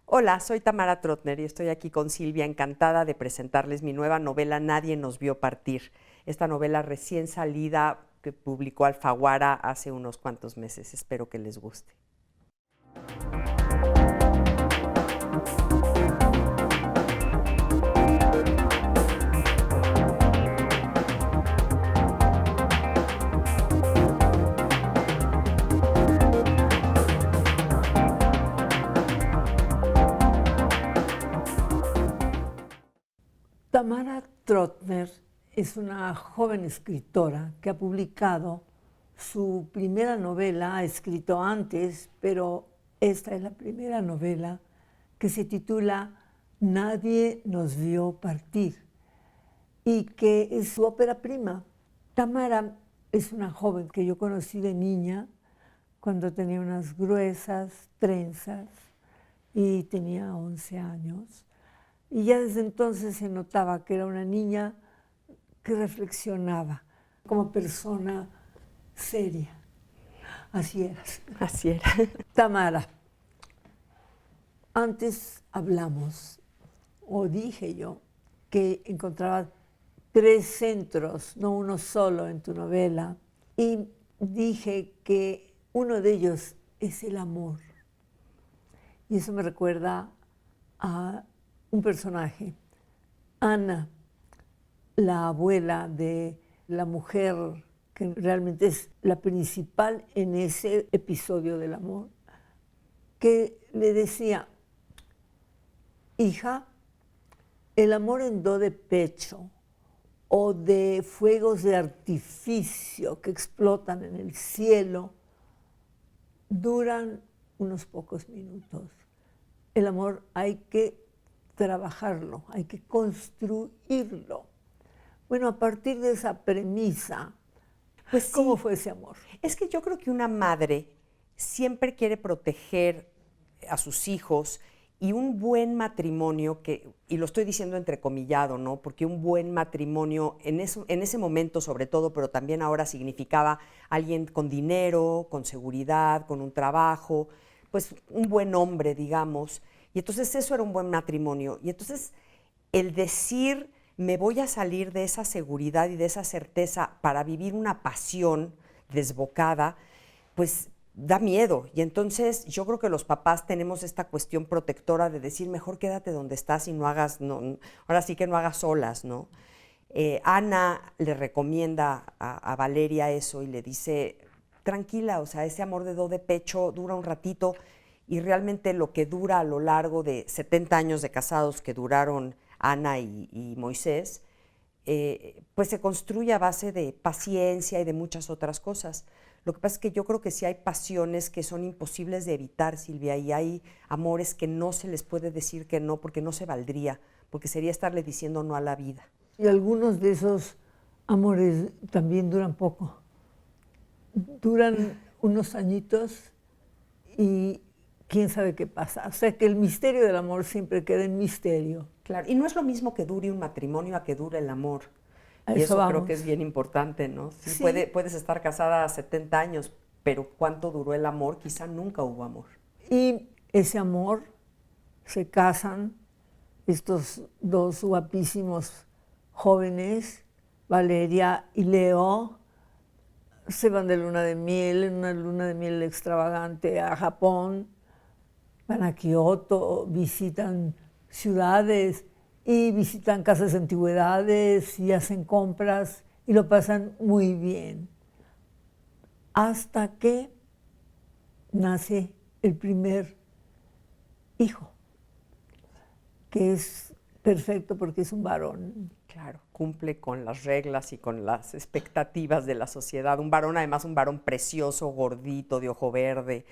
Hola, soy Tamara Trotner y estoy aquí con Silvia, encantada de presentarles mi nueva novela Nadie nos vio partir. Esta novela recién salida que publicó Alfaguara hace unos cuantos meses. Espero que les guste. Tamara Trotner es una joven escritora que ha publicado su primera novela, ha escrito antes, pero esta es la primera novela que se titula Nadie nos vio partir y que es su ópera prima. Tamara es una joven que yo conocí de niña cuando tenía unas gruesas trenzas y tenía 11 años. Y ya desde entonces se notaba que era una niña que reflexionaba como persona seria. Así eras. Así era. Tamara, antes hablamos, o dije yo, que encontraba 3 centros, no uno solo en tu novela, y dije que uno de ellos es el amor. Y eso me recuerda a un personaje, Ana, la abuela de la mujer que realmente es la principal en ese episodio del amor, que le decía, hija, el amor en do de pecho o de fuegos de artificio que explotan en el cielo duran unos pocos minutos. El amor hay que trabajarlo, hay que construirlo. Bueno, a partir de esa premisa, Pues sí, ¿cómo fue ese amor? es que yo creo que una madre siempre quiere proteger a sus hijos y un buen matrimonio, y lo estoy diciendo entrecomillado, ¿no? Porque un buen matrimonio en ese momento sobre todo, pero también ahora significaba alguien con dinero, con seguridad, con un trabajo, pues un buen hombre, digamos. Y entonces eso era un buen matrimonio. Y entonces el decir, me voy a salir de esa seguridad y de esa certeza para vivir una pasión desbocada, pues da miedo. Y entonces yo creo que los papás tenemos esta cuestión protectora de decir, mejor quédate donde estás y no hagas, no, ahora sí que no hagas olas, ¿no? Ana le recomienda a Valeria eso y le dice, tranquila, o sea, ese amor de do de pecho dura un ratito y realmente lo que dura a lo largo de 70 años de casados que duraron Ana y Moisés, pues se construye a base de paciencia y de muchas otras cosas. Lo que pasa es que yo creo que sí hay pasiones que son imposibles de evitar, Silvia, y hay amores que no se les puede decir que no, porque no se valdría, porque sería estarle diciendo no a la vida. Y algunos de esos amores también duran poco. Duran unos añitos y quién sabe qué pasa. O sea que el misterio del amor siempre queda en misterio. Claro, y no es lo mismo que dure un matrimonio a que dure el amor. A Y eso eso creo vamos. que es bien importante, ¿no? Sí, Sí. puedes estar casada a 70 años, pero ¿cuánto duró el amor? Quizá nunca hubo amor. Y ese amor, se casan estos 2 guapísimos jóvenes, Valeria y Leo, se van de luna de miel, en una luna de miel extravagante a Japón, van a Kioto, visitan ciudades y visitan casas de antigüedades y hacen compras y lo pasan muy bien. Hasta que nace el primer hijo, que es perfecto porque es un varón. Claro, cumple con las reglas y con las expectativas de la sociedad. Un varón, además, un varón precioso, gordito, de ojo verde,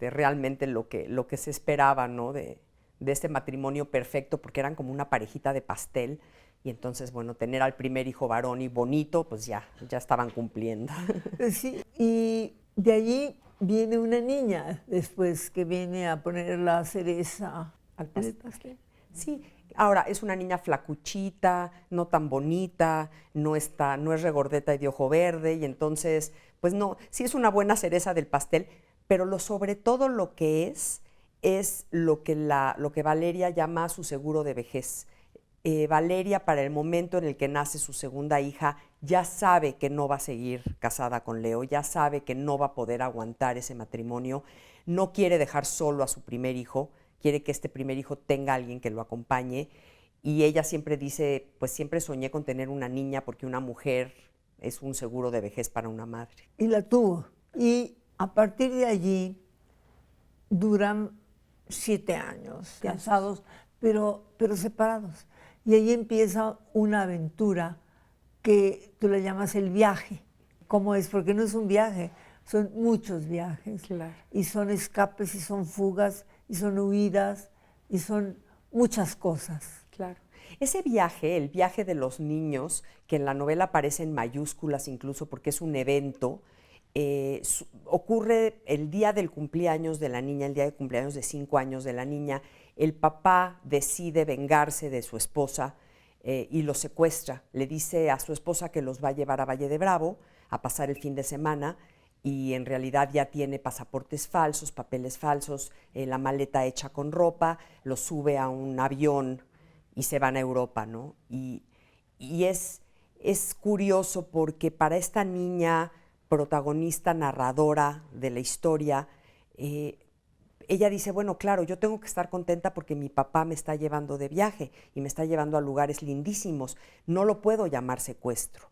realmente lo que se esperaba, ¿no? De este matrimonio perfecto, porque eran como una parejita de pastel. Y entonces, bueno, tener al primer hijo varón y bonito, pues ya estaban cumpliendo. Sí, y de allí viene una niña después que viene a poner la cereza Al en el pastel. pastel. Sí, ahora es una niña flacuchita, no tan bonita, no es regordeta y de ojo verde, y entonces, pues no, sí es una buena cereza del pastel, pero sobre todo lo que es es lo que Valeria llama su seguro de vejez. Valeria, para el momento en el que nace su segunda hija, ya sabe que no va a seguir casada con Leo, ya sabe que no va a poder aguantar ese matrimonio, no quiere dejar solo a su primer hijo, quiere que este primer hijo tenga a alguien que lo acompañe, y ella siempre dice, pues siempre soñé con tener una niña porque una mujer es un seguro de vejez para una madre. Y la tuvo. Y a partir de allí duran 7 años casados, pero separados. Y ahí empieza una aventura que tú le llamas el viaje. ¿Cómo es? Porque no es un viaje, son muchos viajes. Claro. Y son escapes, y son fugas, y son huidas, y son muchas cosas. Claro. Ese viaje, el viaje de los niños, que en la novela aparece en mayúsculas incluso porque es un evento, ocurre el día del cumpleaños de la niña, el día de cumpleaños de 5 años de la niña. El papá decide vengarse de su esposa y los secuestra. Le dice a su esposa que los va a llevar a Valle de Bravo a pasar el fin de semana, y en realidad ya tiene pasaportes falsos, papeles falsos, la maleta hecha con ropa, los sube a un avión y se van a Europa, ¿no? Y es curioso porque para esta niña protagonista, narradora de la historia, ella dice, bueno, claro, yo tengo que estar contenta porque mi papá me está llevando de viaje y me está llevando a lugares lindísimos, no lo puedo llamar secuestro.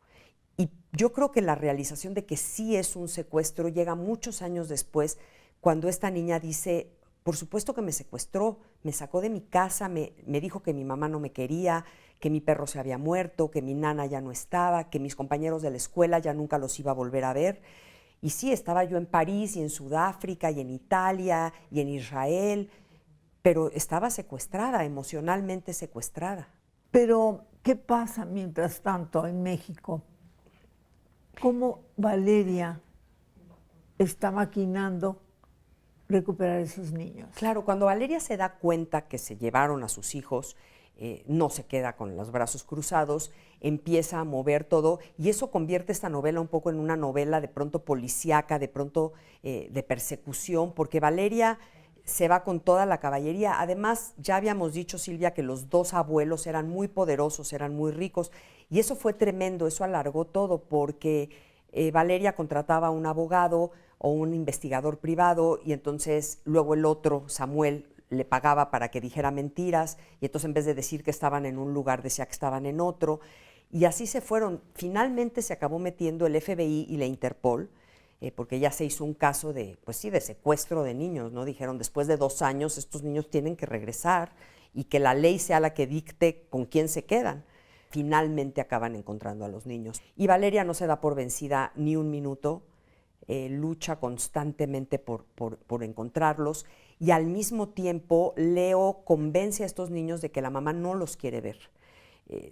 Y yo creo que la realización de que sí es un secuestro llega muchos años después, cuando esta niña dice, por supuesto que me secuestró, me sacó de mi casa, me dijo que mi mamá no me quería, que mi perro se había muerto, que mi nana ya no estaba, que mis compañeros de la escuela ya nunca los iba a volver a ver. Y sí, estaba yo en París y en Sudáfrica y en Italia y en Israel, pero estaba secuestrada, emocionalmente secuestrada. Pero, ¿qué pasa mientras tanto en México? ¿Cómo Valeria está maquinando recuperar esos niños? Claro, cuando Valeria se da cuenta que se llevaron a sus hijos, no se queda con los brazos cruzados, empieza a mover todo, y eso convierte esta novela un poco en una novela de pronto policíaca, de pronto de persecución, porque Valeria se va con toda la caballería. Además, ya habíamos dicho, Silvia, que los dos abuelos eran muy poderosos, eran muy ricos, y eso fue tremendo, eso alargó todo, porque Valeria contrataba a un abogado o un investigador privado, y entonces luego el otro, Samuel, le pagaba para que dijera mentiras, y entonces en vez de decir que estaban en un lugar, decía que estaban en otro, y así se fueron. Finalmente se acabó metiendo el FBI y la Interpol, porque ya se hizo un caso de, pues sí, de secuestro de niños, ¿no? Dijeron, después de 2 años estos niños tienen que regresar y que la ley sea la que dicte con quién se quedan. Finalmente acaban encontrando a los niños. Y Valeria no se da por vencida ni un minuto, lucha constantemente por encontrarlos, y al mismo tiempo Leo convence a estos niños de que la mamá no los quiere ver.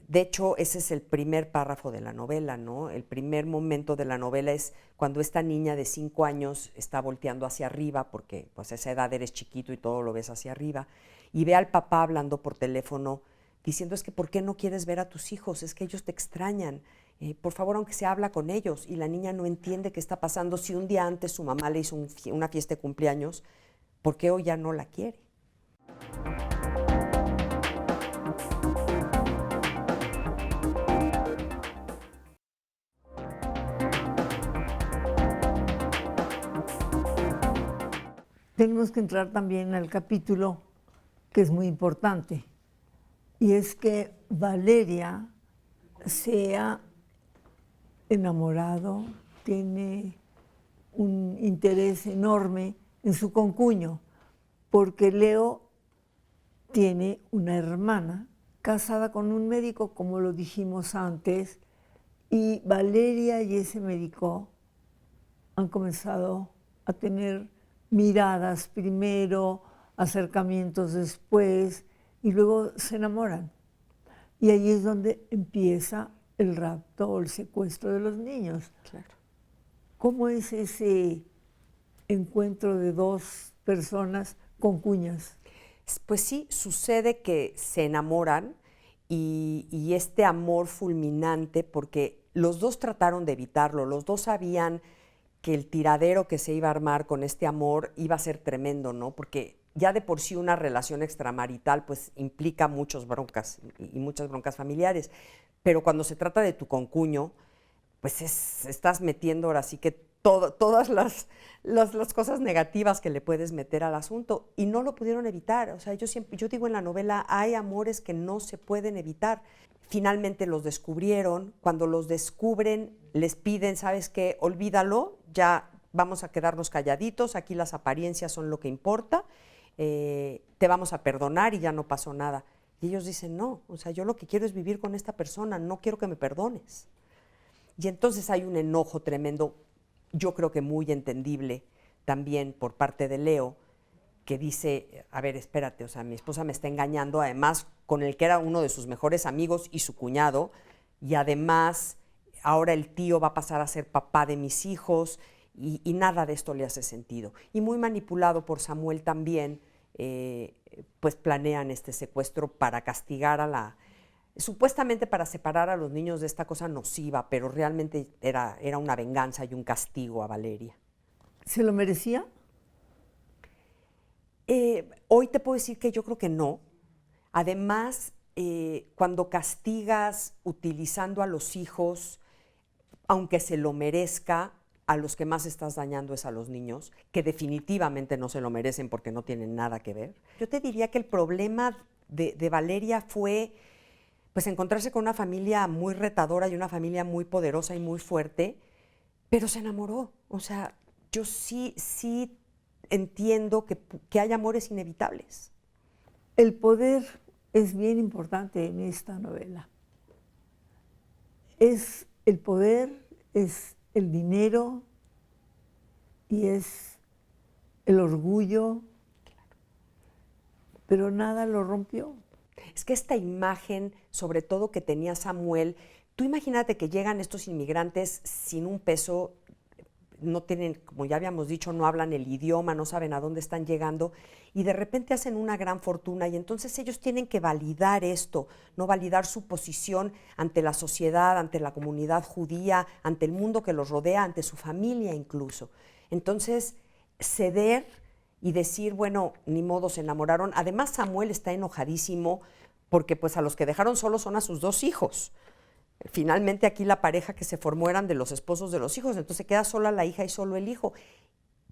De hecho, ese es el primer párrafo de la novela, ¿no? El primer momento de la novela es cuando esta niña de 5 años está volteando hacia arriba, porque pues a esa edad eres chiquito y todo lo ves hacia arriba, y ve al papá hablando por teléfono diciendo, es que ¿por qué no quieres ver a tus hijos? Es que ellos te extrañan. Por favor, aunque se habla con ellos. Y la niña no entiende qué está pasando. Si un día antes su mamá le hizo una fiesta de cumpleaños, ¿por qué hoy ya no la quiere? Tenemos que entrar también al capítulo que es muy importante, y es que Valeria se ha enamorado, tiene un interés enorme en su concuño, porque Leo tiene una hermana casada con un médico, como lo dijimos antes, y Valeria y ese médico han comenzado a tener miradas primero, acercamientos después, y luego se enamoran. Y ahí es donde empieza el rapto o el secuestro de los niños. Claro. ¿Cómo es ese encuentro de 2 personas concuñas? Pues sí, sucede que se enamoran, y este amor fulminante, porque los dos trataron de evitarlo, los dos sabían que el tiradero que se iba a armar con este amor iba a ser tremendo, ¿no? Porque ya de por sí una relación extramarital pues implica muchas broncas y muchas broncas familiares, pero cuando se trata de tu concuño, pues estás metiendo ahora sí que todas las cosas negativas que le puedes meter al asunto y no lo pudieron evitar. O sea, yo digo en la novela, hay amores que no se pueden evitar. Finalmente los descubrieron, cuando los descubren les piden, ¿sabes qué? Olvídalo, ya vamos a quedarnos calladitos, aquí las apariencias son lo que importa, te vamos a perdonar y ya no pasó nada. Y ellos dicen, no, o sea, yo lo que quiero es vivir con esta persona, no quiero que me perdones. Y entonces hay un enojo tremendo, yo creo que muy entendible también por parte de Leo, que dice, a ver, espérate, o sea, mi esposa me está engañando, además con el que era uno de sus mejores amigos y su cuñado, y además ahora el tío va a pasar a ser papá de mis hijos, y nada de esto le hace sentido. Y muy manipulado por Samuel también, pues planean este secuestro para castigar supuestamente para separar a los niños de esta cosa nociva, pero realmente era una venganza y un castigo a Valeria. ¿Se lo merecía? Hoy te puedo decir que yo creo que no. Además, cuando castigas utilizando a los hijos, aunque se lo merezca, a los que más estás dañando es a los niños, que definitivamente no se lo merecen porque no tienen nada que ver. Yo te diría que el problema de Valeria fue pues encontrarse con una familia muy retadora y una familia muy poderosa y muy fuerte, pero se enamoró. O sea, yo sí entiendo que hay amores inevitables. El poder es bien importante en esta novela. Es el poder, es el dinero y es el orgullo, pero nada lo rompió. Es que esta imagen, sobre todo que tenía Samuel, tú imagínate que llegan estos inmigrantes sin un peso, no tienen, como ya habíamos dicho, no hablan el idioma, no saben a dónde están llegando, y de repente hacen una gran fortuna, y entonces ellos tienen que validar esto, no validar su posición ante la sociedad, ante la comunidad judía, ante el mundo que los rodea, ante su familia incluso. Entonces, ceder y decir, bueno, ni modo, se enamoraron. Además, Samuel está enojadísimo porque pues a los que dejaron solos son a sus dos hijos. Finalmente aquí la pareja que se formó eran de los esposos de los hijos, entonces queda sola la hija y solo el hijo.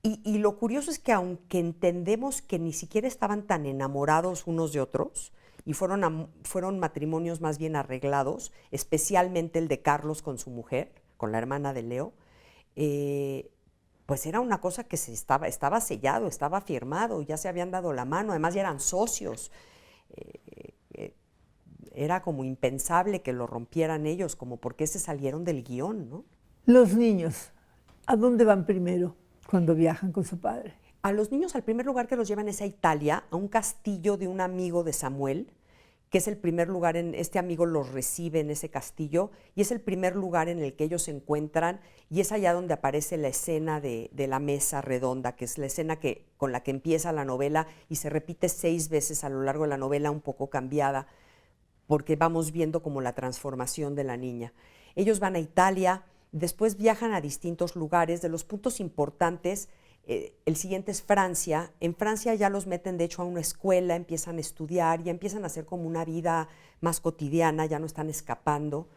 Y lo curioso es que aunque entendemos que ni siquiera estaban tan enamorados unos de otros, y fueron matrimonios más bien arreglados, especialmente el de Carlos con su mujer, con la hermana de Leo, pues era una cosa que estaba sellado, estaba firmado, ya se habían dado la mano, además ya eran socios. Era como impensable que lo rompieran ellos, como por qué se salieron del guión, ¿no? Los niños, ¿a dónde van primero cuando viajan con su padre? A los niños al primer lugar que los llevan es a Italia, a un castillo de un amigo de Samuel, que es el primer lugar, este amigo los recibe en ese castillo, y es el primer lugar en el que ellos se encuentran, y es allá donde aparece la escena de la mesa redonda, que es la escena con la que empieza la novela, y se repite 6 veces a lo largo de la novela, un poco cambiada, porque vamos viendo como la transformación de la niña. Ellos van a Italia, después viajan a distintos lugares. De los puntos importantes, el siguiente es Francia. En Francia ya los meten de hecho a una escuela, empiezan a estudiar, ya empiezan a hacer como una vida más cotidiana, ya no están escapando,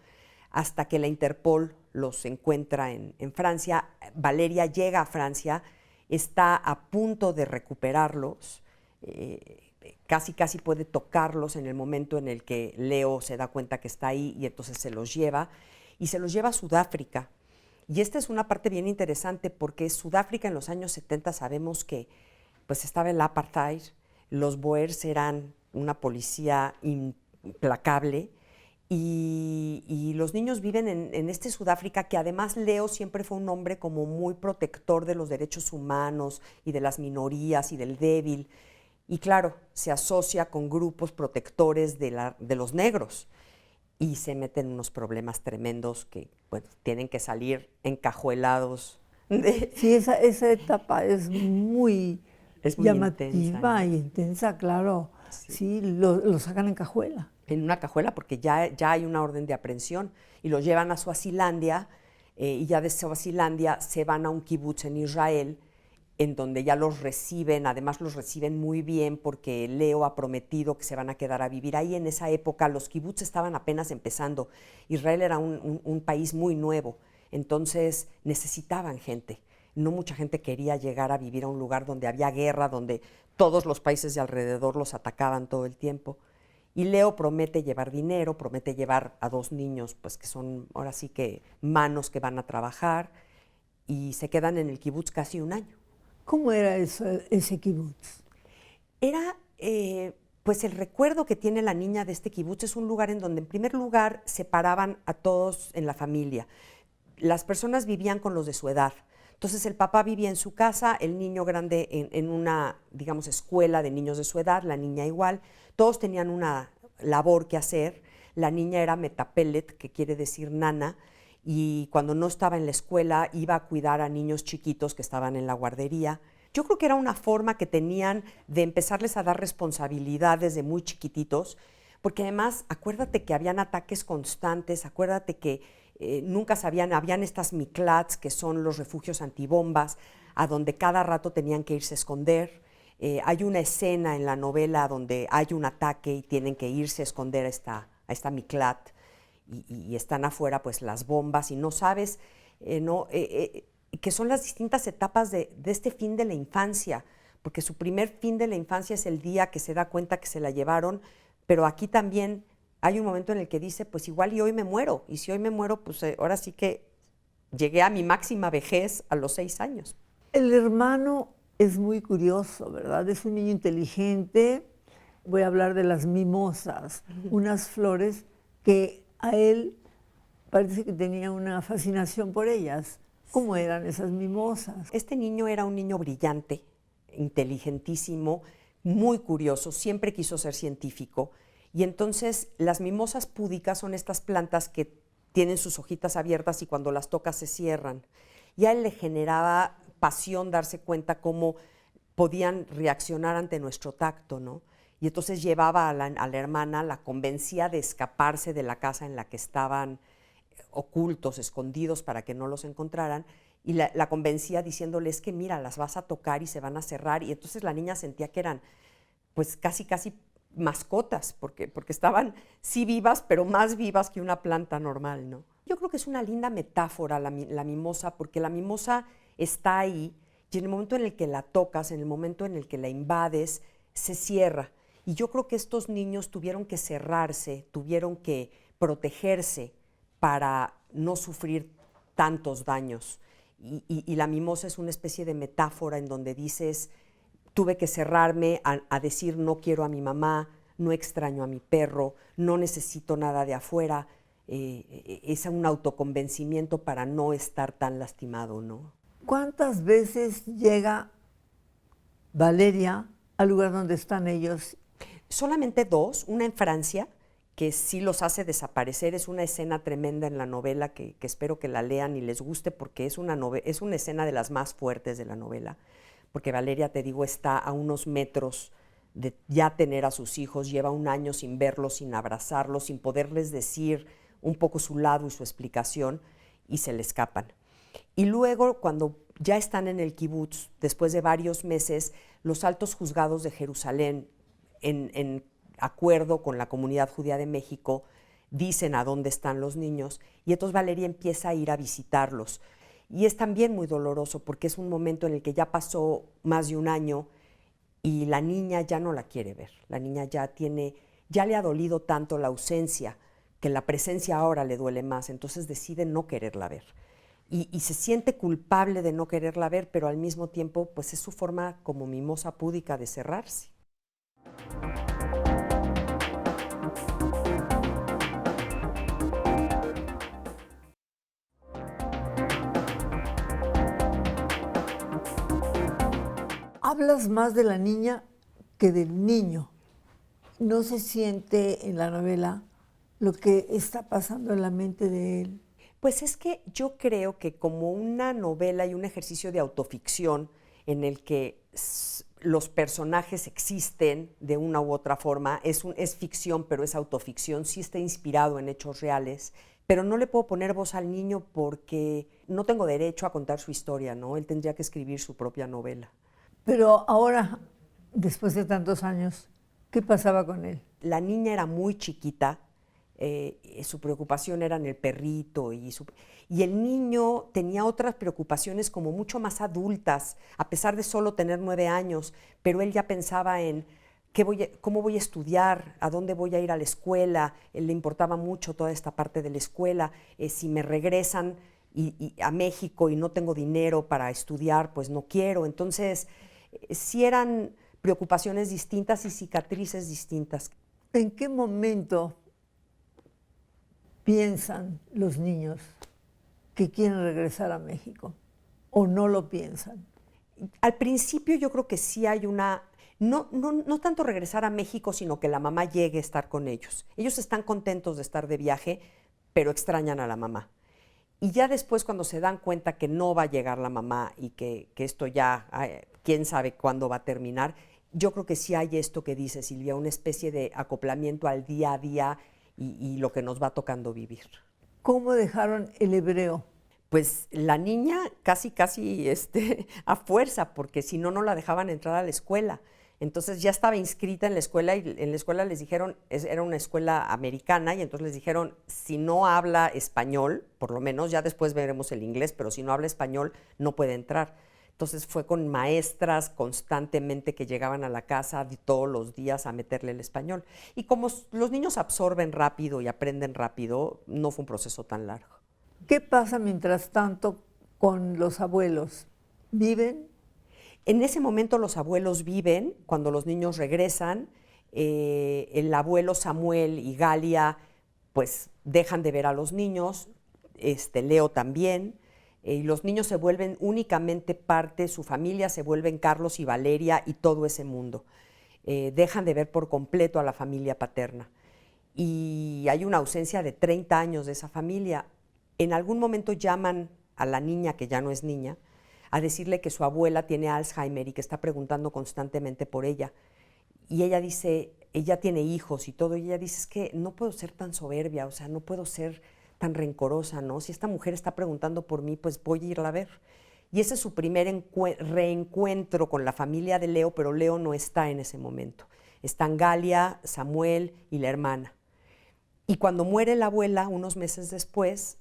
hasta que la Interpol los encuentra en Francia. Valeria llega a Francia, está a punto de recuperarlos, casi puede tocarlos en el momento en el que Leo se da cuenta que está ahí y entonces se los lleva, y se los lleva a Sudáfrica. Y esta es una parte bien interesante porque Sudáfrica en los años 70 sabemos que pues estaba el apartheid, los Boers eran una policía implacable, y los niños viven en este Sudáfrica que además Leo siempre fue un hombre como muy protector de los derechos humanos y de las minorías y del débil. Y claro, se asocia con grupos protectores de los negros y se meten en unos problemas tremendos que bueno, tienen que salir encajuelados. Sí, esa etapa es muy llamativa intensa, y intensa, claro. Sí, lo sacan en cajuela. En una cajuela porque ya hay una orden de aprehensión y lo llevan a Suazilandia, y ya de Suazilandia se van a un kibutz en Israel en donde ya los reciben, además los reciben muy bien porque Leo ha prometido que se van a quedar a vivir ahí. En esa época los kibbutz estaban apenas empezando. Israel era un país muy nuevo, entonces necesitaban gente. No mucha gente quería llegar a vivir a un lugar donde había guerra, donde todos los países de alrededor los atacaban todo el tiempo. Y Leo promete llevar dinero, promete llevar a 2 niños, pues que son ahora sí que manos que van a trabajar, y se quedan en el kibutz casi un año. ¿Cómo era eso, ese kibutz? Era, pues el recuerdo que tiene la niña de este kibutz es un lugar en donde en primer lugar separaban a todos en la familia. Las personas vivían con los de su edad. Entonces el papá vivía en su casa, el niño grande en una, digamos, escuela de niños de su edad, la niña igual. Todos tenían una labor que hacer. La niña era metapelet, que quiere decir nana, y cuando no estaba en la escuela iba a cuidar a niños chiquitos que estaban en la guardería. Yo creo que era una forma que tenían de empezarles a dar responsabilidad desde muy chiquititos, porque además acuérdate que habían ataques constantes, acuérdate que nunca sabían, habían estas miklats, que son los refugios antibombas, a donde cada rato tenían que irse a esconder. Hay una escena en la novela donde hay un ataque y tienen que irse a esconder a esta miklat, y están afuera pues las bombas y no sabes, que son las distintas etapas de este fin de la infancia, porque su primer fin de la infancia es el día que se da cuenta que se la llevaron, pero aquí también hay un momento en el que dice, pues igual y hoy me muero, y si hoy me muero, pues ahora sí que llegué a mi máxima vejez a los 6 años. El hermano es muy curioso, ¿verdad? Es un niño inteligente. Voy a hablar de las mimosas, unas flores que a él parece que tenía una fascinación por ellas. ¿Cómo eran esas mimosas? Este niño era un niño brillante, inteligentísimo, muy curioso, siempre quiso ser científico. Y entonces las mimosas púdicas son estas plantas que tienen sus hojitas abiertas y cuando las tocas se cierran. Y a él le generaba pasión darse cuenta cómo podían reaccionar ante nuestro tacto, ¿no? Y entonces llevaba a la hermana, la convencía de escaparse de la casa en la que estaban ocultos, escondidos, para que no los encontraran, y la convencía diciéndole, que mira, las vas a tocar y se van a cerrar. Y entonces la niña sentía que eran pues casi mascotas, porque estaban sí vivas, pero más vivas que una planta normal, ¿no? Yo creo que es una linda metáfora la mimosa, porque la mimosa está ahí y en el momento en el que la tocas, en el momento en el que la invades, se cierra. Y yo creo que estos niños tuvieron que cerrarse, tuvieron que protegerse para no sufrir tantos daños. Y la mimosa es una especie de metáfora en donde dices, tuve que cerrarme a decir no quiero a mi mamá, no extraño a mi perro, no necesito nada de afuera. Es un autoconvencimiento para no estar tan lastimado, ¿no? ¿Cuántas veces llega Valeria al lugar donde están ellos? Solamente 2, una en Francia, que sí los hace desaparecer. Es una escena tremenda en la novela que espero que la lean y les guste, porque es una escena de las más fuertes de la novela, porque Valeria, te digo, está a unos metros de ya tener a sus hijos, lleva un año sin verlos, sin abrazarlos, sin poderles decir un poco su lado y su explicación, y se le escapan. Y luego, cuando ya están en el kibutz, después de varios meses, los altos juzgados de Jerusalén, en acuerdo con la comunidad judía de México, dicen a dónde están los niños, y entonces Valeria empieza a ir a visitarlos. Y es también muy doloroso, porque es un momento en el que ya pasó más de un año y la niña ya no la quiere ver. La niña ya le ha dolido tanto la ausencia, que la presencia ahora le duele más, entonces decide no quererla ver. Y se siente culpable de no quererla ver, pero al mismo tiempo pues es su forma como mimosa púdica de cerrarse. Hablas más de la niña que del niño. No se siente en la novela lo que está pasando en la mente de él. Pues es que yo creo que como una novela y un ejercicio de autoficción en el que los personajes existen de una u otra forma, es ficción, pero es autoficción, sí está inspirado en hechos reales, pero no le puedo poner voz al niño porque no tengo derecho a contar su historia, ¿no? Él tendría que escribir su propia novela. Pero ahora, después de tantos años, ¿qué pasaba con él? La niña era muy chiquita, su preocupación era en el perrito y el niño tenía otras preocupaciones como mucho más adultas, a pesar de solo tener 9 años, pero él ya pensaba en cómo voy a estudiar, a dónde voy a ir a la escuela, le importaba mucho toda esta parte de la escuela, si me regresan a México y no tengo dinero para estudiar, pues no quiero. Entonces, sí eran preocupaciones distintas y cicatrices distintas. ¿En qué momento piensan los niños que quieren regresar a México o no lo piensan? Al principio yo creo que sí hay no tanto regresar a México, sino que la mamá llegue a estar con ellos. Ellos están contentos de estar de viaje, pero extrañan a la mamá. Y ya después, cuando se dan cuenta que no va a llegar la mamá y que esto ya, quién sabe cuándo va a terminar, yo creo que sí hay esto que dice Silvia, una especie de acoplamiento al día a día y lo que nos va tocando vivir. ¿Cómo dejaron el hebreo? Pues la niña casi a fuerza, porque si no, no la dejaban entrar a la escuela. Entonces ya estaba inscrita en la escuela y en la escuela les dijeron, era una escuela americana, y entonces les dijeron, si no habla español, por lo menos, ya después veremos el inglés, pero si no habla español, no puede entrar. Entonces fue con maestras constantemente que llegaban a la casa todos los días a meterle el español. Y como los niños absorben rápido y aprenden rápido, no fue un proceso tan largo. ¿Qué pasa mientras tanto con los abuelos? ¿Viven? En ese momento los abuelos viven, cuando los niños regresan, el abuelo Samuel y Galia pues dejan de ver a los niños, Leo también, y los niños se vuelven únicamente parte, su familia se vuelven Carlos y Valeria y todo ese mundo. Dejan de ver por completo a la familia paterna. Y hay una ausencia de 30 años de esa familia. En algún momento llaman a la niña, que ya no es niña, a decirle que su abuela tiene Alzheimer y que está preguntando constantemente por ella. Y ella dice, ella tiene hijos y todo, y ella dice, es que no puedo ser tan soberbia, o sea, no puedo ser tan rencorosa, ¿no? Si esta mujer está preguntando por mí, pues voy a irla a ver. Y ese es su primer reencuentro con la familia de Leo, pero Leo no está en ese momento. Están Galia, Samuel y la hermana. Y cuando muere la abuela, unos meses después,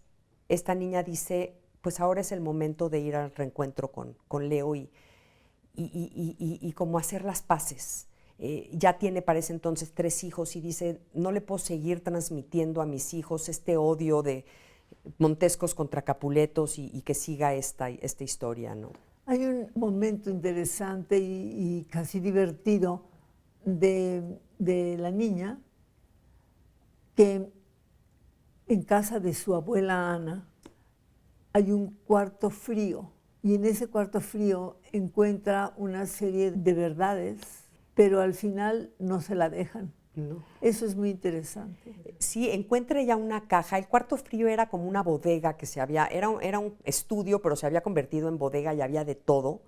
esta niña dice, pues ahora es el momento de ir al reencuentro con Leo y como hacer las paces. Ya tiene para ese entonces 3 hijos y dice, no le puedo seguir transmitiendo a mis hijos este odio de Montescos contra Capuletos y que siga esta historia, ¿no? Hay un momento interesante y casi divertido de la niña que en casa de su abuela Ana hay un cuarto frío y en ese cuarto frío encuentra una serie de verdades, pero al final no se la dejan. No. Eso es muy interesante. Sí, encuentra ella una caja. El cuarto frío era como una bodega que era un estudio, pero se había convertido en bodega y había de todo.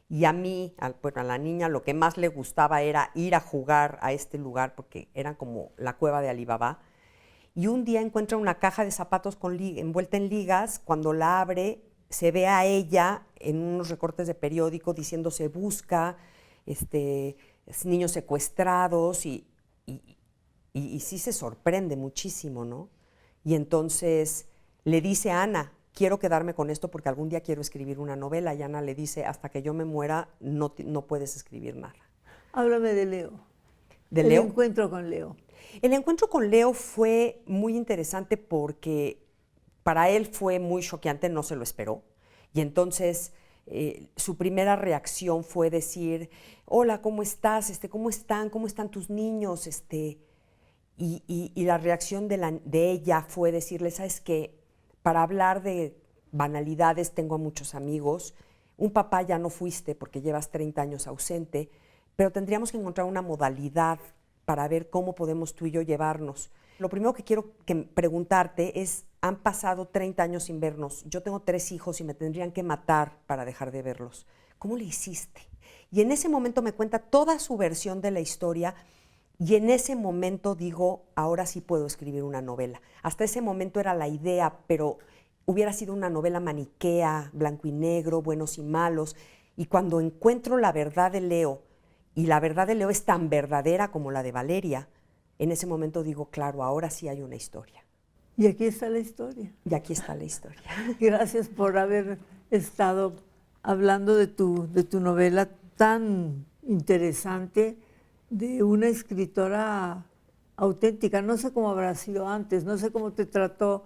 Y a mí, a la niña, lo que más le gustaba era ir a jugar a este lugar porque era como la cueva de Alibaba. Y un día encuentra una caja de zapatos envuelta en ligas. Cuando la abre, se ve a ella en unos recortes de periódico diciendo se busca niños secuestrados y sí se sorprende muchísimo, ¿no? Y entonces le dice a Ana, quiero quedarme con esto porque algún día quiero escribir una novela. Y Ana le dice, hasta que yo me muera no puedes escribir nada. Háblame de Leo. ¿De Leo? El encuentro con Leo. El encuentro con Leo fue muy interesante porque para él fue muy choqueante, no se lo esperó. Y entonces su primera reacción fue decir, hola, ¿cómo estás? ¿Cómo están? ¿Cómo están tus niños? Y la reacción de ella fue decirle, ¿sabes qué? Para hablar de banalidades tengo a muchos amigos. Un papá ya no fuiste porque llevas 30 años ausente, pero tendríamos que encontrar una modalidad para ver cómo podemos tú y yo llevarnos. Lo primero que quiero preguntarte es, han pasado 30 años sin vernos, yo tengo 3 hijos y me tendrían que matar para dejar de verlos. ¿Cómo le hiciste? Y en ese momento me cuenta toda su versión de la historia Y en ese momento digo, ahora sí puedo escribir una novela. Hasta ese momento era la idea, pero hubiera sido una novela maniquea, blanco y negro, buenos y malos. Y cuando encuentro la verdad de Leo, y la verdad de Leo es tan verdadera como la de Valeria, en ese momento digo, claro, ahora sí hay una historia. Y aquí está la historia. Y aquí está la historia. Gracias por haber estado hablando de tu novela tan interesante, de una escritora auténtica. No sé cómo habrá sido antes, no sé cómo te trató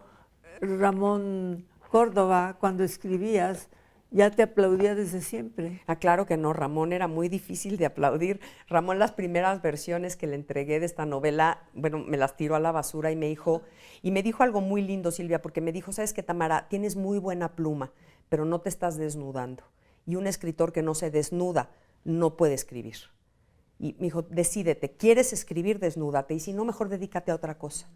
Ramón Córdoba cuando escribías. Ya te aplaudía desde siempre. Ah, claro que no, Ramón era muy difícil de aplaudir. Ramón, las primeras versiones que le entregué de esta novela, bueno, me las tiró a la basura y me dijo algo muy lindo, Silvia, porque me dijo, ¿sabes qué, Tamara? Tienes muy buena pluma, pero no te estás desnudando. Y un escritor que no se desnuda no puede escribir. Y me dijo, decídete, ¿quieres escribir? Desnúdate, y si no, mejor dedícate a otra cosa.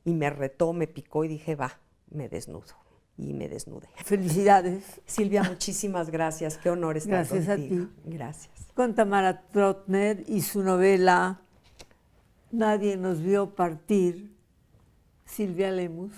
Y me retó, me picó y dije, va, me desnudo. Y me desnudé. Felicidades. Silvia, muchísimas gracias. Qué honor estar contigo. Gracias a ti. Gracias. Con Tamara Trotner y su novela Nadie nos vio partir, Silvia Lemus.